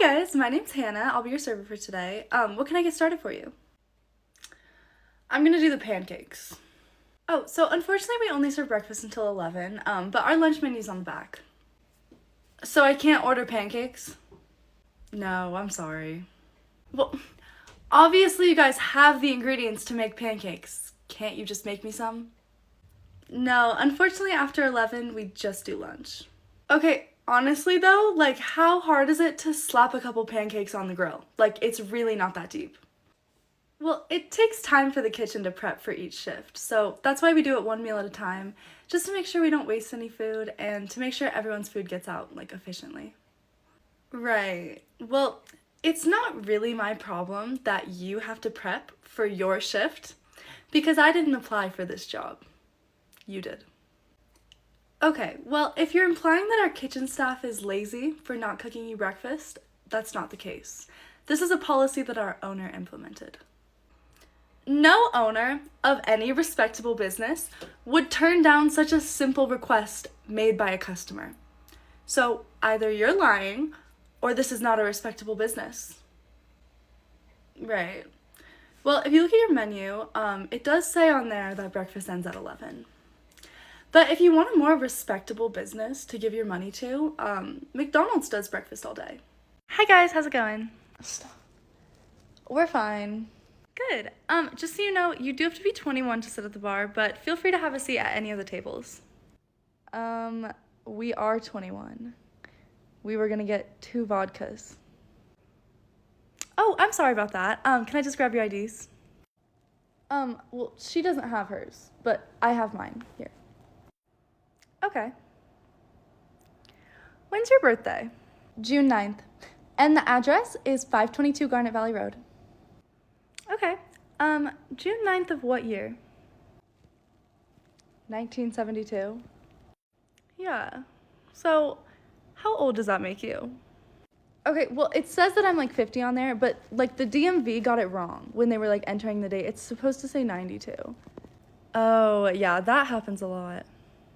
guys, my name's Hannah. I'll be your server for today. What can I get started for you? I'm gonna do the pancakes. Oh, so unfortunately we only serve breakfast until 11, but our lunch menu's on the back. So I can't order pancakes? No, I'm sorry. Well, obviously you guys have the ingredients to make pancakes. Can't you just make me some? No, unfortunately after 11 we just do lunch. Okay, honestly though, like how hard is it to slap a couple pancakes on the grill? Like it's really not that deep. Well, it takes time for the kitchen to prep for each shift, so that's why we do it one meal at a time, just to make sure we don't waste any food and to make sure everyone's food gets out, like, efficiently. Right. Well, it's not really my problem that you have to prep for your shift, because I didn't apply for this job. You did. Okay, well, if you're implying that our kitchen staff is lazy for not cooking you breakfast, that's not the case. This is a policy that our owner implemented. No owner of any respectable business would turn down such a simple request made by a customer. So either you're lying or this is not a respectable business. Right. Well, if you look at your menu, it does say on there that breakfast ends at 11. But if you want a more respectable business to give your money to, McDonald's does breakfast all day. Hi guys, how's it going? Stop. We're fine. Good. Just so you know, you do have to be 21 to sit at the bar, but feel free to have a seat at any of the tables. We are 21. We were gonna get 2 vodkas. Oh, I'm sorry about that. Can I just grab your IDs? Well, she doesn't have hers, but I have mine. Here. Okay. When's your birthday? June 9th. And the address is 522 Garnet Valley Road. Okay. June 9th of what year? 1972? Yeah. So, how old does that make you? Okay, well, it says that I'm like 50 on there, but like the DMV got it wrong when they were like entering the date. It's supposed to say 92. Oh, yeah, that happens a lot.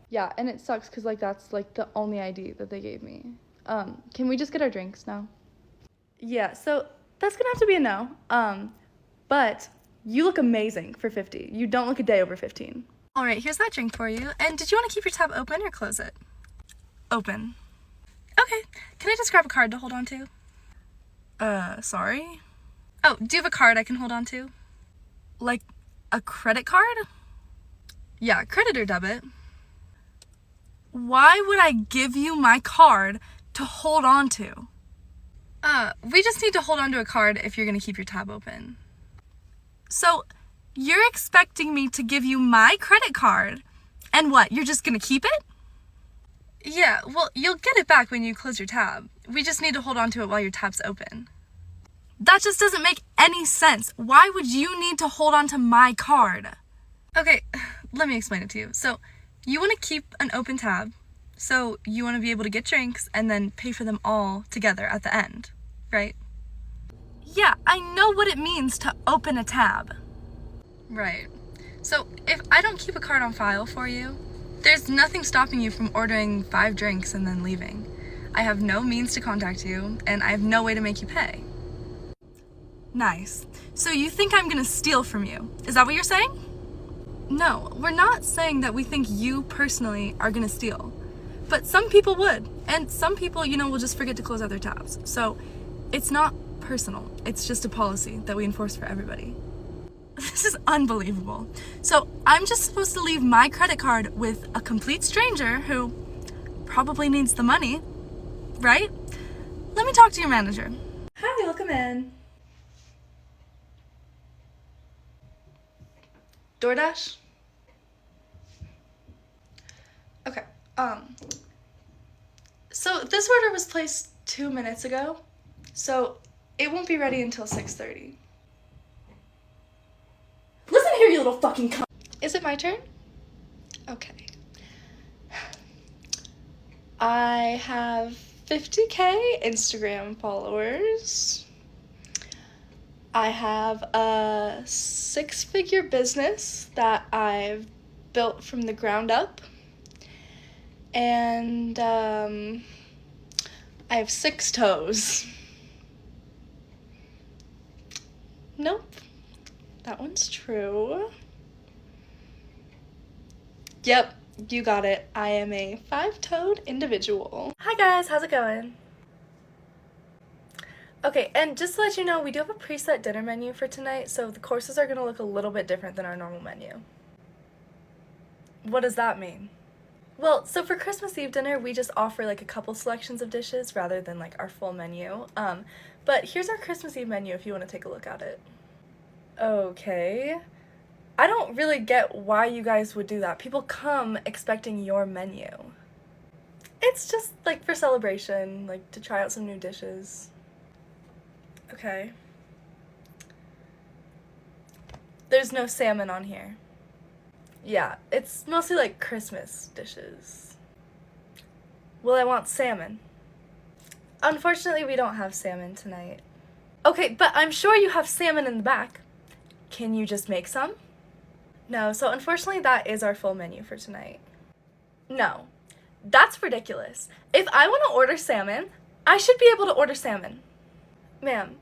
Yeah, and it sucks because like that's like the only ID that they gave me. Can we just get our drinks now? Yeah, so that's gonna have to be a no. But you look amazing for 50. You don't look a day over 15. All right, here's that drink for you. And did you want to keep your tab open or close it? Open. Okay, can I just grab a card to hold on to? Sorry? Oh, do you have a card I can hold on to? Like a credit card? Yeah, credit or debit. Why would I give you my card to hold on to? We just need to hold on to a card if you're gonna keep your tab open. So, you're expecting me to give you my credit card, and what, you're just gonna keep it? Yeah, well, you'll get it back when you close your tab. We just need to hold on to it while your tab's open. That just doesn't make any sense. Why would you need to hold on to my card? Okay, let me explain it to you. So, you want to keep an open tab, so you want to be able to get drinks and then pay for them all together at the end, right? Yeah, I know what it means to open a tab. Right. So if I don't keep a card on file for you, there's nothing stopping you from ordering 5 drinks and then leaving. I have no means to contact you, and I have no way to make you pay. Nice. So you think I'm gonna steal from you? Is that what you're saying? No, we're not saying that we think you personally are gonna steal. But some people would, and some people, will just forget to close out their tabs. So it's not personal. It's just a policy that we enforce for everybody. This is unbelievable. So I'm just supposed to leave my credit card with a complete stranger who probably needs the money, right? Let me talk to your manager. Hi, welcome in. DoorDash? Okay, so this order was placed 2 minutes ago, so it won't be ready until 6:30. Listen here, you little fucking cunt. Is it my turn? Okay. I have 50K Instagram followers. I have a 6-figure business that I've built from the ground up. And I have 6 toes. Nope. That one's true. Yep, you got it. I am a five-toed individual. Hi guys, how's it going? Okay, and just to let you know, we do have a preset dinner menu for tonight, so the courses are going to look a little bit different than our normal menu. What does that mean? Well, so for Christmas Eve dinner, we just offer like a couple selections of dishes rather than like our full menu. But here's our Christmas Eve menu if you want to take a look at it. Okay. I don't really get why you guys would do that. People come expecting your menu. It's just like for celebration, like to try out some new dishes. Okay. There's no salmon on here. Yeah, it's mostly like Christmas dishes. Well, I want salmon. Unfortunately, we don't have salmon tonight. Okay, but I'm sure you have salmon in the back. Can you just make some? No, so unfortunately that is our full menu for tonight. No, that's ridiculous. If I want to order salmon, I should be able to order salmon. Ma'am,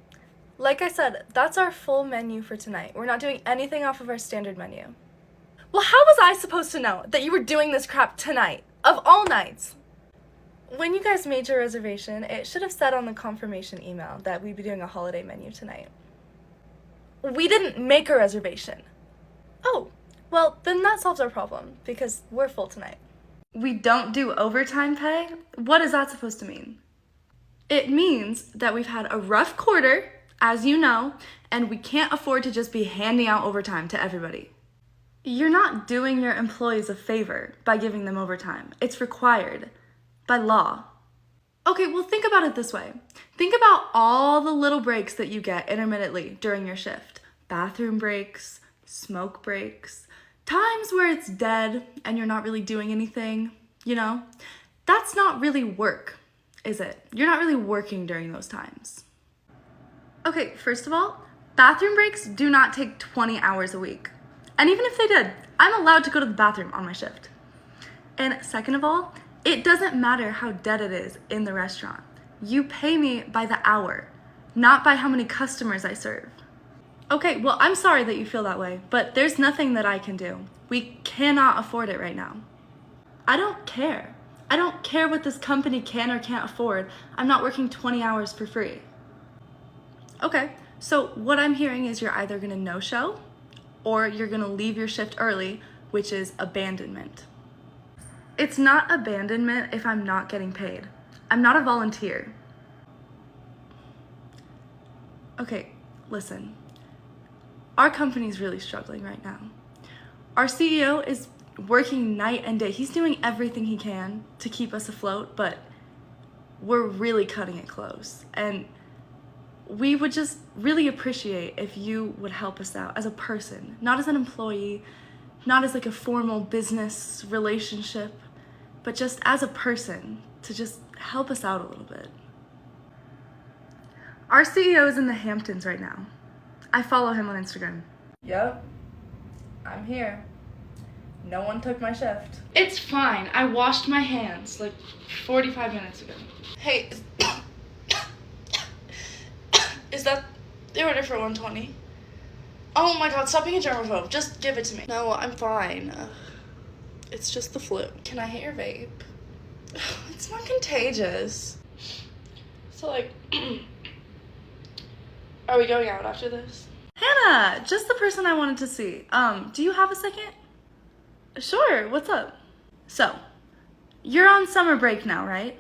like I said, that's our full menu for tonight. We're not doing anything off of our standard menu. Well, how was I supposed to know that you were doing this crap tonight, of all nights? When you guys made your reservation, it should have said on the confirmation email that we'd be doing a holiday menu tonight. We didn't make a reservation. Oh, well, then that solves our problem, because we're full tonight. We don't do overtime pay? What is that supposed to mean? It means that we've had a rough quarter, as you know, and we can't afford to just be handing out overtime to everybody. You're not doing your employees a favor by giving them overtime. It's required by law. Okay, well, think about it this way. Think about all the little breaks that you get intermittently during your shift. Bathroom breaks, smoke breaks, times where it's dead and you're not really doing anything, you know? That's not really work, is it? You're not really working during those times. Okay, first of all, bathroom breaks do not take 20 hours a week. And even if they did, I'm allowed to go to the bathroom on my shift. And second of all, it doesn't matter how dead it is in the restaurant. You pay me by the hour, not by how many customers I serve. Okay, well, I'm sorry that you feel that way, but there's nothing that I can do. We cannot afford it right now. I don't care. I don't care what this company can or can't afford. I'm not working 20 hours for free. Okay, so what I'm hearing is you're either gonna no-show or you're gonna leave your shift early, which is abandonment. It's not abandonment if I'm not getting paid. I'm not a volunteer. Okay, listen. Our company's really struggling right now. Our CEO is working night and day. He's doing everything he can to keep us afloat, but we're really cutting it close. And we would just really appreciate if you would help us out as a person, not as an employee, not as like a formal business relationship, but just as a person to just help us out a little bit. Our CEO is in the Hamptons right now. I follow him on Instagram. Yep, I'm here. No one took my shift. It's fine. I washed my hands like 45 minutes ago. Hey, is that the order for 120? Oh my god, stop being a germaphobe. Just give it to me. No, I'm fine. It's just the flu. Can I hit your vape? It's not contagious. So like, are we going out after this? Hannah, just the person I wanted to see. Do you have a second? Sure, what's up? So, you're on summer break now, right?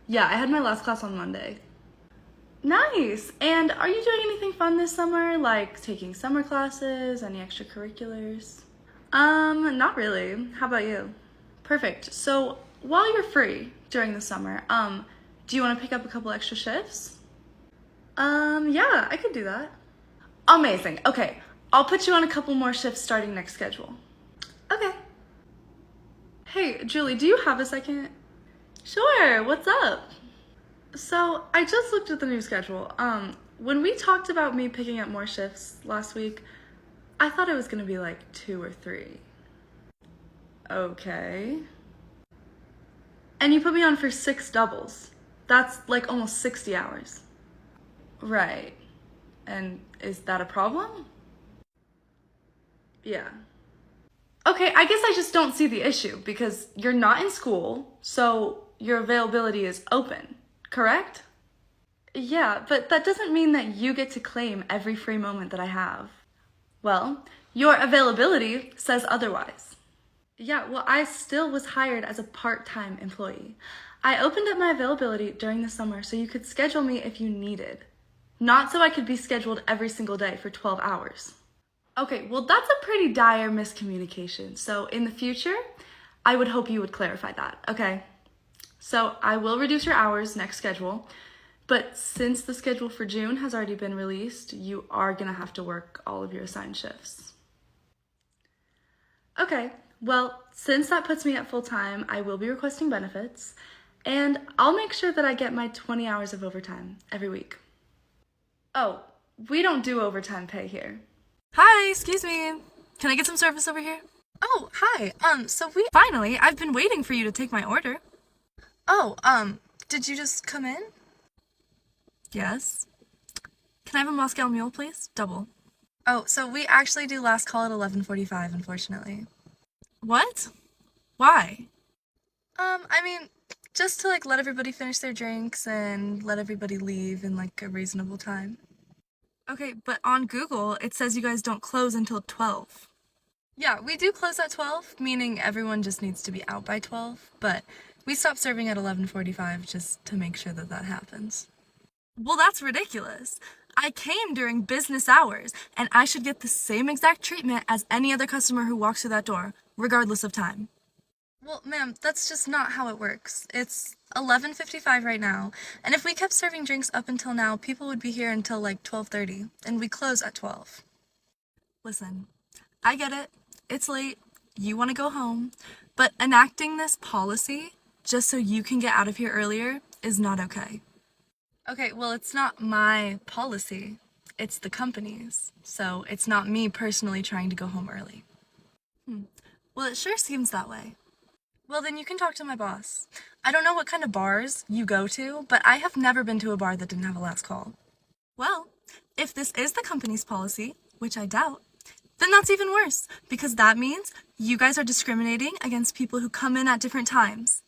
Yeah, I had my last class on Monday. Nice. And are you doing anything fun this summer? Like taking summer classes, any extracurriculars? Not really. How about you? Perfect. So while you're free during the summer, do you want to pick up a couple extra shifts? Yeah, I could do that. Amazing. Okay, I'll put you on a couple more shifts starting next schedule. Okay. Hey, Julie, do you have a second? Sure, what's up? So, I just looked at the new schedule. When we talked about me picking up more shifts last week, I thought it was gonna be like 2 or 3. Okay. And you put me on for 6 doubles. That's like almost 60 hours. Right. And is that a problem? Yeah. Okay, I guess I just don't see the issue because you're not in school, so your availability is open, correct? Yeah, but that doesn't mean that you get to claim every free moment that I have. Well, your availability says otherwise. Yeah, well, I still was hired as a part-time employee. I opened up my availability during the summer so you could schedule me if you needed, not so I could be scheduled every single day for 12 hours. Okay, well, that's a pretty dire miscommunication. So in the future, I would hope you would clarify that, okay? So I will reduce your hours next schedule, but since the schedule for June has already been released, you are gonna have to work all of your assigned shifts. Okay, well, since that puts me at full time, I will be requesting benefits, and I'll make sure that I get my 20 hours of overtime every week. Oh, we don't do overtime pay here. Hi, excuse me. Can I get some service over here? Oh, hi. Finally, I've been waiting for you to take my order. Oh, did you just come in? Yes. Can I have a Moscow Mule, please? Double. Oh, so we actually do last call at 11:45, unfortunately. What? Why? I mean, just to, let everybody finish their drinks and let everybody leave in, a reasonable time. Okay, but on Google, it says you guys don't close until 12. Yeah, we do close at 12, meaning everyone just needs to be out by 12, but we stop serving at 11:45 just to make sure that that happens. Well, that's ridiculous. I came during business hours, and I should get the same exact treatment as any other customer who walks through that door, regardless of time. Well, ma'am, that's just not how it works. It's 11:55 right now, and if we kept serving drinks up until now, people would be here until 12:30, and we close at 12. Listen, I get it. It's late. You want to go home, but enacting this policy just so you can get out of here earlier is not okay. Okay, well, it's not my policy. It's the company's, so it's not me personally trying to go home early. Well, it sure seems that way. Well, then you can talk to my boss. I don't know what kind of bars you go to, but I have never been to a bar that didn't have a last call. Well, if this is the company's policy, which I doubt, then that's even worse, because that means you guys are discriminating against people who come in at different times.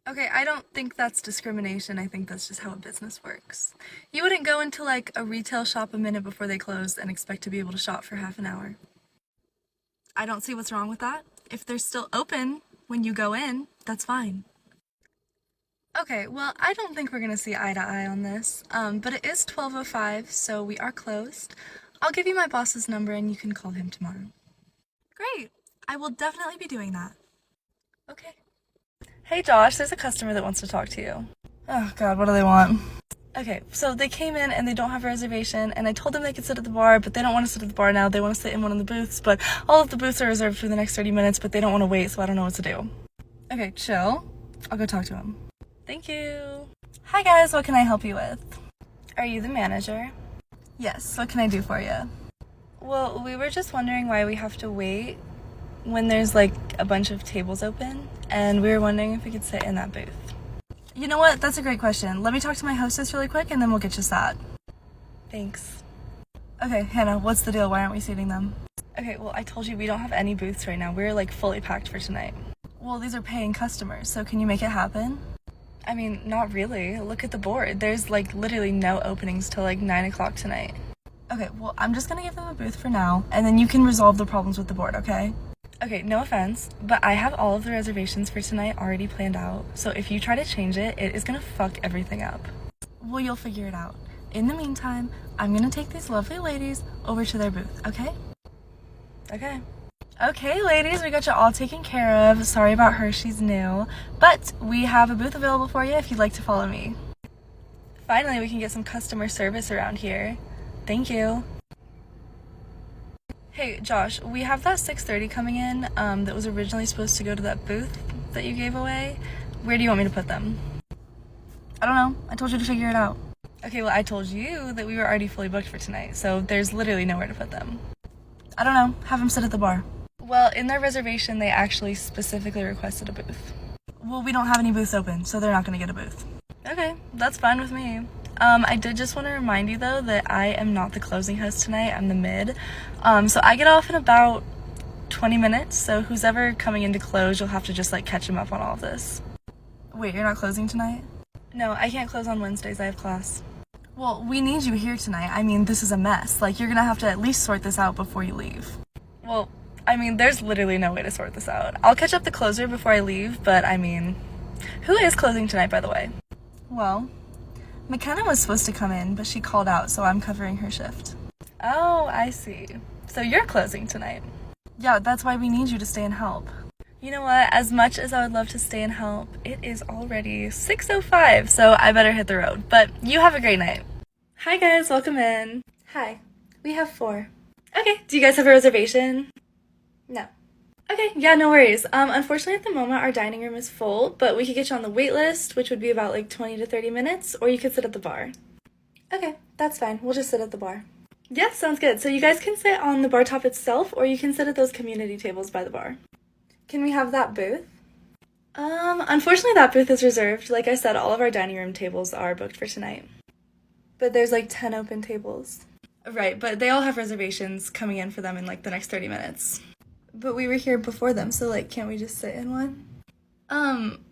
Okay, I don't think that's discrimination. I think that's just how a business works. You wouldn't go into a retail shop a minute before they close and expect to be able to shop for half an hour. I don't see what's wrong with that. If they're still open when you go in, that's fine. Okay, well, I don't think we're gonna see eye to eye on this, but it is 12:05, so we are closed. I'll give you my boss's number and you can call him tomorrow. Great, I will definitely be doing that. Okay. Hey Josh, there's a customer that wants to talk to you. Oh God, what do they want? Okay, so they came in and they don't have a reservation, and I told them they could sit at the bar, but they don't want to sit at the bar now. They want to sit in one of the booths, but all of the booths are reserved for the next 30 minutes, but they don't want to wait, so I don't know what to do. Okay, chill. I'll go talk to him. Thank you. Hi guys, what can I help you with? Are you the manager? Yes, what can I do for you? Well, we were just wondering why we have to wait when there's a bunch of tables open, and we were wondering if we could sit in that booth. You know what? That's a great question. Let me talk to my hostess really quick and then we'll get you sat. Thanks. Okay, Hannah, what's the deal? Why aren't we seating them? Okay, well, I told you we don't have any booths right now. We're fully packed for tonight. Well, these are paying customers, so can you make it happen? I mean, not really. Look at the board. There's literally no openings till 9 o'clock tonight. Okay, well, I'm just gonna give them a booth for now, and then you can resolve the problems with the board, okay? Okay, no offense, but I have all of the reservations for tonight already planned out, so if you try to change it, it is gonna fuck everything up. Well, you'll figure it out. In the meantime, I'm gonna take these lovely ladies over to their booth, okay? Okay. Okay, ladies, we got you all taken care of. Sorry about her, she's new, but we have a booth available for you if you'd like to follow me. Finally, we can get some customer service around here. Thank you. Hey, Josh, we have that 6:30 coming in that was originally supposed to go to that booth that you gave away. Where do you want me to put them? I don't know. I told you to figure it out. Okay, well, I told you that we were already fully booked for tonight, so there's literally nowhere to put them. I don't know. Have them sit at the bar. Well, in their reservation, they actually specifically requested a booth. Well, we don't have any booths open, so they're not going to get a booth. Okay, that's fine with me. I did just want to remind you though that I am not the closing host tonight, I'm the mid. So I get off in about 20 minutes, so who's ever coming in to close, you'll have to just like catch him up on all of this. Wait, you're not closing tonight? No, I can't close on Wednesdays, I have class. Well, we need you here tonight. I mean, this is a mess. Like, you're gonna have to at least sort this out before you leave. Well, I mean, there's literally no way to sort this out. I'll catch up the closer before I leave, but I mean, who is closing tonight, by the way? Well, McKenna was supposed to come in, but she called out, so I'm covering her shift. Oh, I see. So you're closing tonight. Yeah, that's why we need you to stay and help. You know what? As much as I would love to stay and help, it is already 6:05, so I better hit the road. But you have a great night. Hi guys, welcome in. Hi. We have 4. Okay, do you guys have a reservation? No. Okay, yeah, no worries. Unfortunately at the moment our dining room is full, but we could get you on the wait list, which would be about like 20 to 30 minutes, or you could sit at the bar. Okay, that's fine. We'll just sit at the bar. Yeah, sounds good. So you guys can sit on the bar top itself, or you can sit at those community tables by the bar. Can we have that booth? Unfortunately that booth is reserved. Like I said, all of our dining room tables are booked for tonight. But there's like 10 open tables. Right, but they all have reservations coming in for them in like the next 30 minutes. But we were here before them, so like, can't we just sit in one?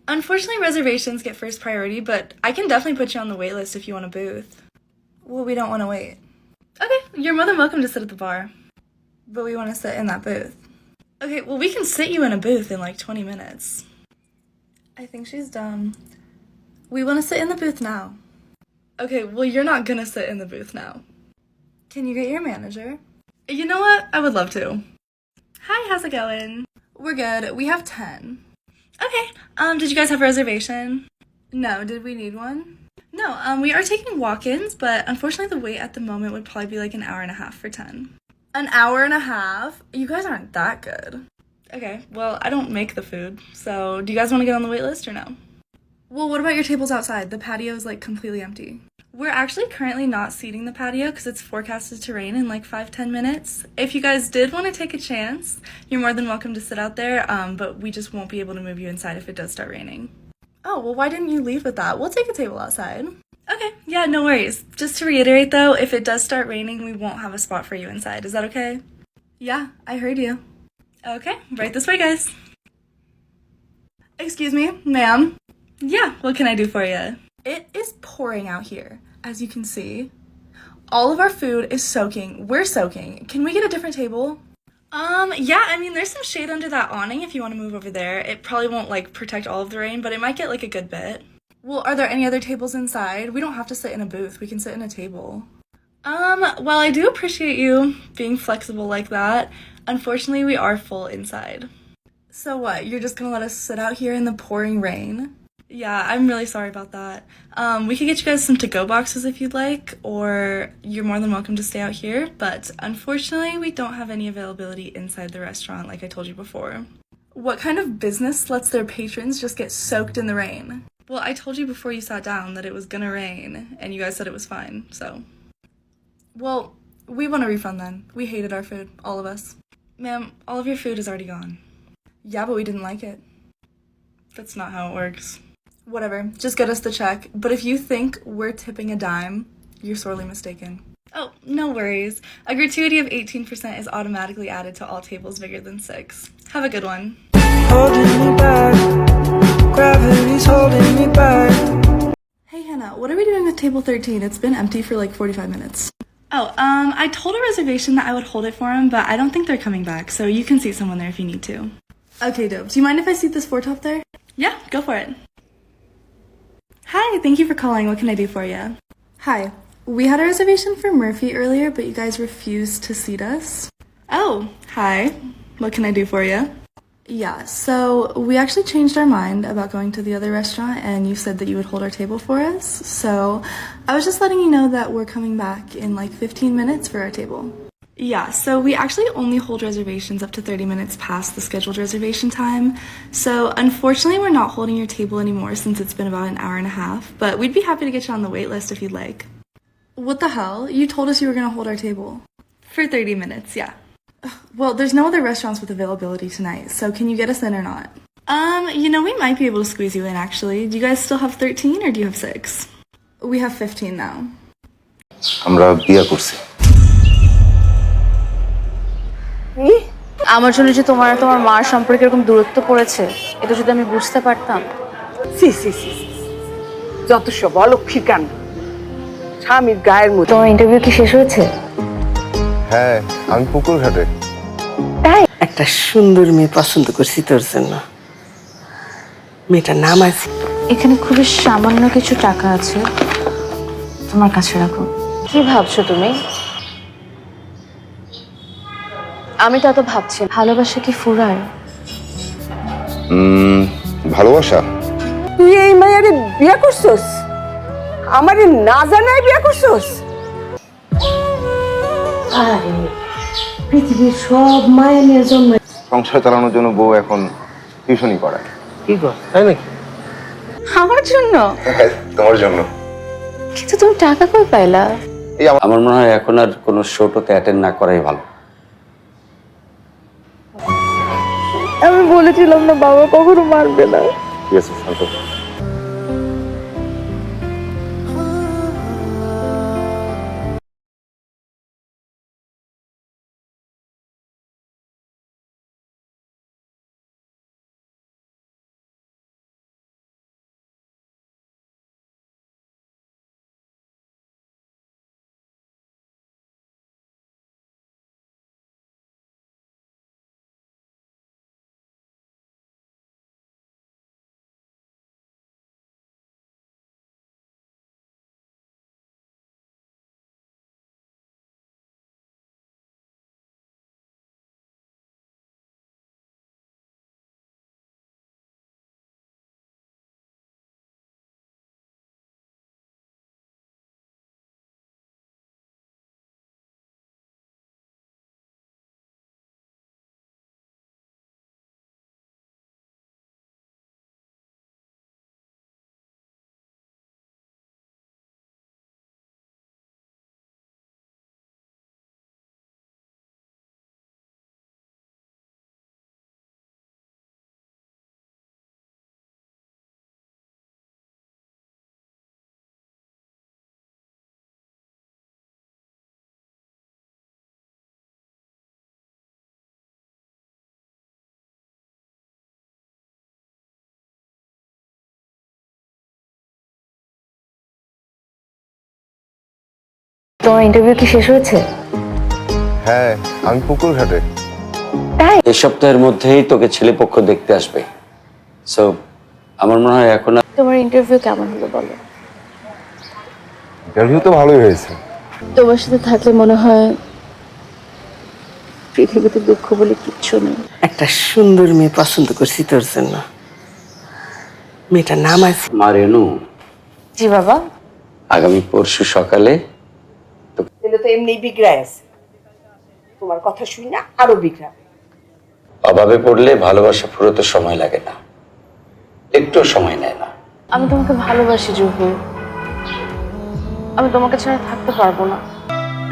Unfortunately reservations get first priority, but I can definitely put you on the wait list if you want a booth. Well, we don't want to wait. Okay, you're more than welcome to sit at the bar. But we want to sit in that booth. Okay, well we can sit you in a booth in like 20 minutes. I think she's dumb. We want to sit in the booth now. Okay, well you're not gonna sit in the booth now. Can you get your manager? You know what? I would love to. Hi, how's it going? We're good. We have 10. Okay, did you guys have a reservation? No, did we need one? No, we are taking walk-ins, but unfortunately the wait at the moment would probably be like an hour and a half for 10. An hour and a half? You guys aren't that good. Okay, well, I don't make the food, so do you guys want to get on the wait list or no? Well, what about your tables outside? The patio is like completely empty. We're actually currently not seating the patio because it's forecasted to rain in like 5-10 minutes. If you guys did want to take a chance, you're more than welcome to sit out there, but we just won't be able to move you inside if it does start raining. Oh, well, why didn't you leave with that? We'll take a table outside. Okay, yeah, no worries. Just to reiterate though, if it does start raining, we won't have a spot for you inside. Is that okay? Yeah, I heard you. Okay, right this way, guys. Excuse me, ma'am. Yeah, what can I do for you? It is pouring out here, as you can see. All of our food is soaking. We're soaking. Can we get a different table? Yeah, I mean, there's some shade under that awning if you want to move over there. It probably won't, like, protect all of the rain, but it might get, like, a good bit. Well, are there any other tables inside? We don't have to sit in a booth. We can sit in a table. Well, I do appreciate you being flexible like that. Unfortunately, we are full inside. So what, you're just gonna let us sit out here in the pouring rain? Yeah, I'm really sorry about that. We could get you guys some to-go boxes if you'd like, or you're more than welcome to stay out here, but unfortunately, we don't have any availability inside the restaurant like I told you before. What kind of business lets their patrons just get soaked in the rain? Well, I told you before you sat down that it was gonna rain, and you guys said it was fine, so. Well, we want a refund then. We hated our food, all of us. Ma'am, all of your food is already gone. Yeah, but we didn't like it. That's not how it works. Whatever, just get us the check. But if you think we're tipping a dime, you're sorely mistaken. Oh, no worries. A gratuity of 18% is automatically added to all tables bigger than 6. Have a good one. Holding me back. Gravity's holding me back. Hey Hannah, what are we doing with table 13? It's been empty for like 45 minutes. Oh, I told a reservation that I would hold it for him, but I don't think they're coming back, so you can seat someone there if you need to. Okay, dope. Do you mind if I seat this four-top there? Yeah, go for it. Hi, thank you for calling. What can I do for you? Hi. We had a reservation for Murphy earlier, but you guys refused to seat us. Oh, hi. What can I do for you? Yeah, so we actually changed our mind about going to the other restaurant, and you said that you would hold our table for us. So I was just letting you know that we're coming back in like 15 minutes for our table. Yeah, so we actually only hold reservations up to 30 minutes past the scheduled reservation time. So unfortunately, we're not holding your table anymore since it's been about an hour and a half, but we'd be happy to get you on the wait list if you'd like. What the hell? You told us you were going to hold our table. For 30 minutes, yeah. Well, there's no other restaurants with availability tonight, so can you get us in or not? We might be able to squeeze you in, actually. Do you guys still have 13 or do you have 6? We have 15 now. আমরা বিয়ে করছি। আমার জন্য যে তোমার আর তোমার মার সম্পর্কে এরকম দূরত্ব পড়েছে, এটা যদি আমি বুঝতে পারতাম। সি সি সি যত সব অলক্ষীর কাণ্ড, স্বামীর গায়ের মধ্যে। তোমার ইন্টারভিউ কি শেষ হয়েছে? হ্যাঁ, আমি পুকুর ঘাটে। তাই? একটা সুন্দর মেয়ে পছন্দ করছি তোর জন্য। মেয়েটার নাম আছে। এখানে খুবই সামান্য কিছু টাকা আছে, তোমার কাছে রাখো। কি ভাবছো তুমি? আমি তো এত ভাবছি, ভালোবাসা কি ফুরায়? ভালোবাসা? তুই এই মায়ের বিয়ে করছস? আমারে না জানাই বিয়ে করছস? আরে পৃথিবীর সব মায়ের জন্য সংসার চালানোর জন্য বউ এখন টিউশনই করায়। কি কর, তাই নাকি? আমার জন্য? তোমার জন্য। কিন্তু তুমি টাকা কই পাইলা? আমার মনে হয় এখন আর কোনো শোটোতে অ্যাটেন্ড না করাই ভালো। আমি বলেছিলাম না বাবা কখনো মারবে না। ঠিক আছে, শান্ত হও। তোমার ইন্টারভিউ কি শেষ হয়েছে? হ্যাঁ, আমি পুকুর ঘাটে। এই সপ্তাহের মধ্যেই তোকে ছেলেপক্ষ দেখতে আসবে। সো আমার মনে হয় এখন তোমার ইন্টারভিউ কেমন হলো বলো? ইন্টারভিউ তো ভালোই হয়েছে। তোমার সাথে থাকলে মনে হয় পৃথিবীতে দুঃখ বলে কিচ্ছু নেই। একটা সুন্দর মেয়ে পছন্দ করছি তোর জন্য। মেয়েটার নাম আছে। মা রেনু, জি বাবা। আগামী পরশু সকালে ছেলে তো এমনি বিগড়ায় আছে, তোমার কথা শুনি না আরো বিগড়াবে। অভাবে পড়লে ভালোবাসা ফুরোতে সময় লাগে না, একটু সময় নেয় না। আমি তোমাকে ভালোবাসি জুহি, আমি তোমাকে ছাড়া থাকতে পারবো না।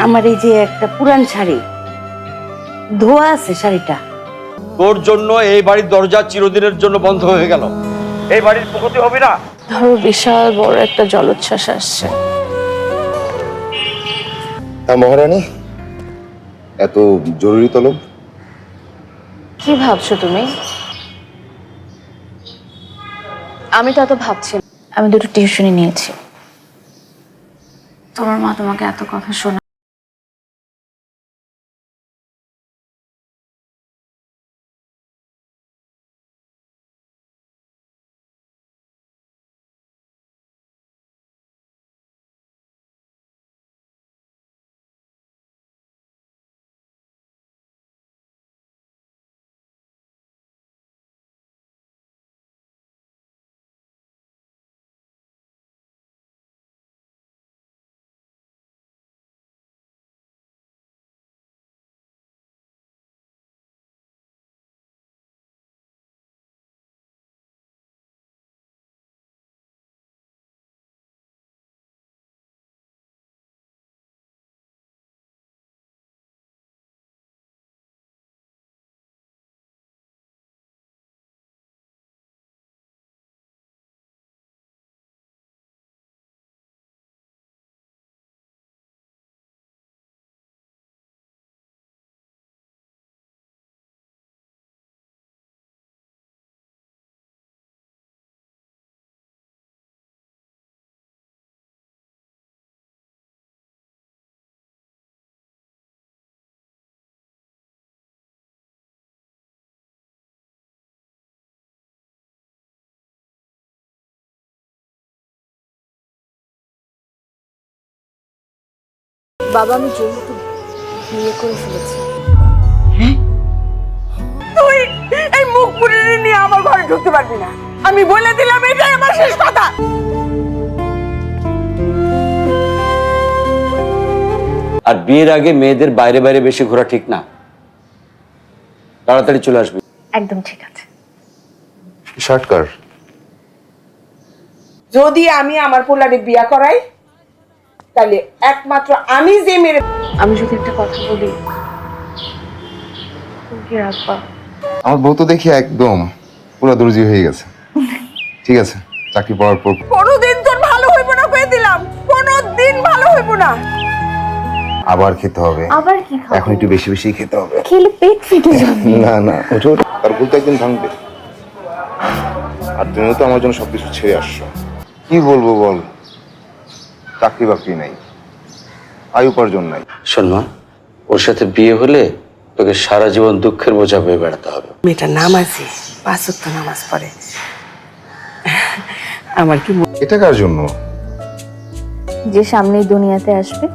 আমার এই যে একটা পুরান শাড়ি ধোয়া আছে, শাড়িটা তোর জন্য এই বাড়ির দরজা চিরদিনের জন্য বন্ধ হয়ে গেল। এই বাড়ির পুকুতি হবে না। ধরো বিশাল বড় একটা জলোচ্ছ্বাস আসছে। তা মহারানী, এত জরুরি তলব? কি ভাবছো তুমি? আমি তো এত ভাবছি না। আমি দুটো টিউশনি নিয়েছি। তোমার মা তোমাকে এত কথা শোনা বাবা আমি যেহেতু বিয়ে করে ফেলেছি। তুই এই মুখ পুরিয়ে নিয়ে আমার ঘরে ঢুকতে পারবি না, আমি বলে দিলাম, এটাই আমার শেষ কথা। আর বিয়ের আগে মেয়েদের বাইরে বাইরে বেশি ঘোরা ঠিক না, তাড়াতাড়ি চলে আসবি। একদম ঠিক আছে। শার্ট কার? যদি আমি আমার পোলারে বিয়া করাই তাহলে একমাত্র আমি যে মেরে। আমি যদি একটা কথা বলি তুমি কি রাখবা? আমার বউ তো দেখি একদম পুরো দর্জি হয়ে গেছে। ঠিক আছে, চাকরি পাওয়ার পর কোনোদিন তোর ভালো হইব না, কয়ে দিলাম, কোনোদিন ভালো হইব না। আবার খেতে হবে। আবার কি খাবো? এখন একটু বেশি বেশি খেতে হবে। খেলে পেট ফেটে যাবে। না না, ওঠো ওঠো। তার ভুল তো একদিন ভাঙবে। আর তুমিও তো আমার জন্য সবকিছু ছেড়ে আসছো। কি বলবো বল, চাকরি বাকরি নাই, আয় উপার্জন নাই। শোন মা, ওর সাথে বিয়ে হলে তোকে সারা জীবন দুঃখের বোঝা বয়ে বেড়াতে হবে। মেয়েটা নামাজি, 5 ওয়াক্ত নামাজ পড়ে। আমার কি এটা কার জন্য? যে সামনেই দুনিয়াতে আসবে